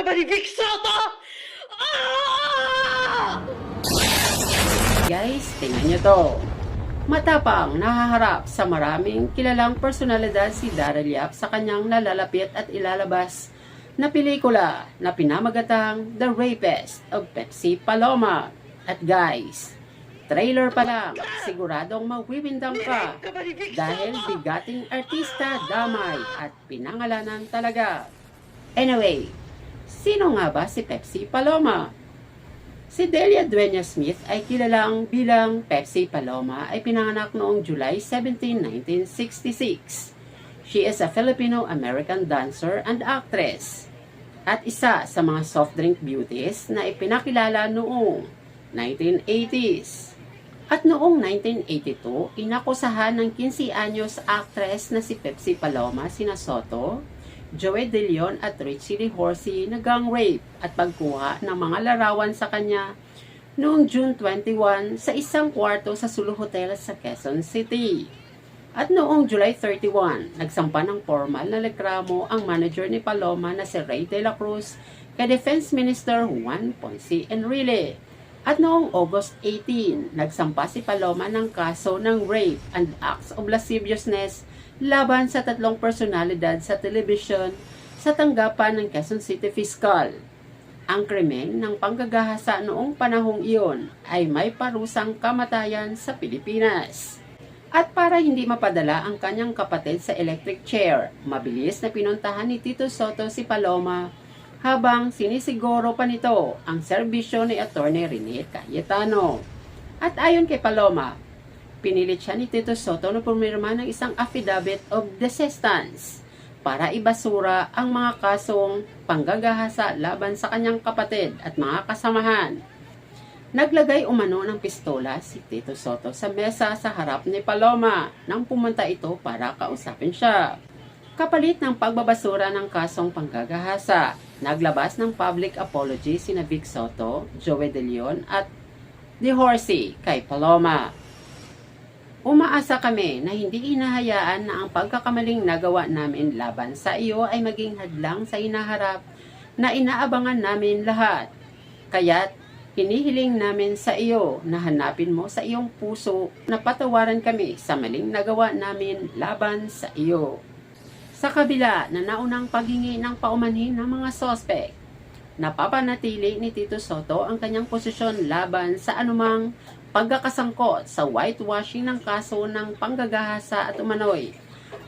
ka ba ni Vic Soto? Ah! Guys, tingnan nyo to. Matapang nahaharap sa maraming kilalang personalidad si Daryl Yap sa kanyang nalalapit at ilalabas na pelikula na pinamagatang The Rapist of Pepsi Paloma. At guys, trailer pa lang, siguradong mawiwindang ka dahil bigating artista damay at pinangalanan talaga. Anyway, sino nga ba si Pepsi Paloma? Si Delia Dueñas Smith ay kilalang bilang Pepsi Paloma ay pinanganak noong July 17, 1966. She is a Filipino-American dancer and actress at isa sa mga soft drink beauties na ipinakilala noong 1980s. At noong 1982, inakusahan ng 15 anyos actress na si Pepsi Paloma sina Soto, Joey De Leon at Richie Lee Horsey na gang rape at pagkuha ng mga larawan sa kanya noong June 21 sa isang kwarto sa Sulu Hotel sa Quezon City. At noong July 31, nagsampa ng formal na reklamo ang manager ni Paloma na si Ray De La Cruz kay Defense Minister Juan Ponce Enrile. At noong August 18, nagsampa si Paloma ng kaso ng rape and acts of lasciviousness laban sa tatlong personalidad sa telebisyon sa tanggapan ng Quezon City Fiscal. Ang krimen ng panggagahasa noong panahong iyon ay may parusang kamatayan sa Pilipinas. At para hindi mapadala ang kanyang kapatid sa electric chair, mabilis na pinuntahan ni Tito Soto si Paloma habang sinisiguro pa nito ang serbisyo ni Attorney Rene Cayetano. At ayon kay Paloma, pinilit siya ni Tito Soto na pumirma ng isang affidavit of desistance para ibasura ang mga kasong panggagahasa laban sa kanyang kapatid at mga kasamahan. Naglagay umano ng pistola si Tito Soto sa mesa sa harap ni Paloma nang pumunta ito para kausapin siya. Kapalit ng pagbabasura ng kasong panggagahasa, naglabas ng public apology sina Vic Soto, Joey De Leon at De Horsey kay Paloma. Umaasa kami na hindi hinahayaan na ang pagkakamaling nagawa namin laban sa iyo ay maging hadlang sa hinaharap na inaabangan namin lahat. Kaya't hinihiling namin sa iyo na hanapin mo sa iyong puso na patawaran kami sa maling nagawa namin laban sa iyo. Sa kabila na naunang paghingi ng paumanhin ng mga sospek, napapanatili ni Tito Soto ang kanyang posisyon laban sa anumang pagkakasangkot sa whitewashing ng kaso ng panggagahasa at umano'y.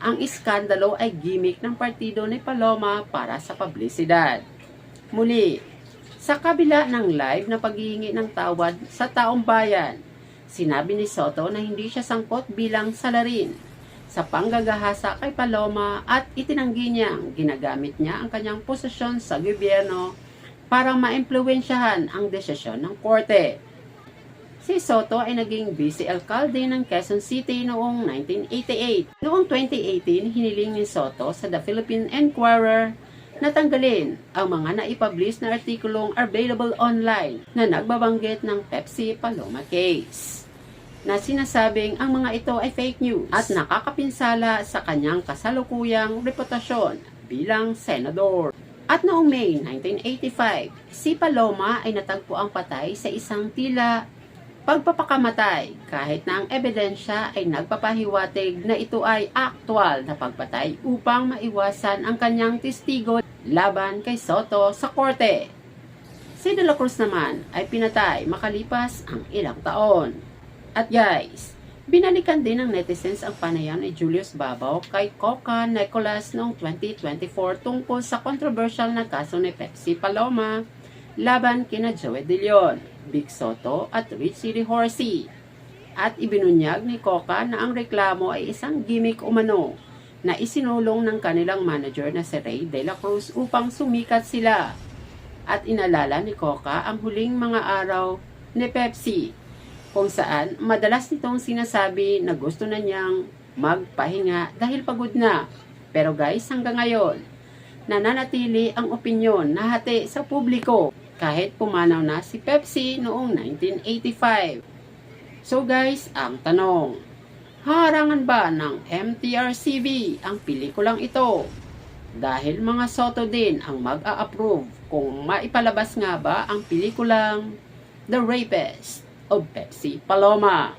Ang iskandalo ay gimmick ng partido ni Paloma para sa publisidad. Muli, sa kabila ng live na paghihingi ng tawad sa taong bayan, sinabi ni Soto na hindi siya sangkot bilang salarin sa panggagahasa kay Paloma at itinanggi niyang ginagamit niya ang kanyang posisyon sa gobyerno para maimpluwensyahan ang desisyon ng korte. Si Soto ay naging vice alcalde ng Quezon City noong 1988. Noong 2018, hiniling ni Soto sa The Philippine Inquirer na tanggalin ang mga naipublish na artikulong available online na nagbabanggit ng Pepsi Paloma case, na sinasabing ang mga ito ay fake news at nakakapinsala sa kanyang kasalukuyang reputasyon bilang senador. At noong May 1985, si Paloma ay natagpuang patay sa isang tila pagpapakamatay kahit na ang ebidensya ay nagpapahiwatig na ito ay aktwal na pagpatay upang maiwasan ang kanyang testigo laban kay Soto sa korte. Si De La Cruz naman ay pinatay makalipas ang ilang taon. At guys, binalikan din ng netizens ang panayam ni Julius Babaw kay Coca Nicolas noong 2024 tungkol sa controversial na kaso ni Pepsi Paloma laban kina Joey De Leon, Vic Soto at Richie Lee Horsey. At ibinunyag ni Coca na ang reklamo ay isang gimmick umano na isinulong ng kanilang manager na si Ray De La Cruz upang sumikat sila. At inalala ni Coca ang huling mga araw ni Pepsi, kung saan madalas nitong sinasabi na gusto na niyang magpahinga dahil pagod na. Pero guys, hanggang ngayon, nananatili ang opinyon na hati sa publiko kahit pumanaw na si Pepsi noong 1985. So guys, ang tanong, harangan ba ng MTRCB ang pelikulang ito? Dahil mga Soto din ang mag-a-approve kung maipalabas nga ba ang pelikulang The Rapist of Pepsi Paloma.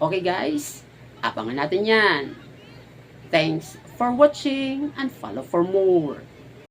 Okay guys, abangan natin yan. Thanks for watching and follow for more.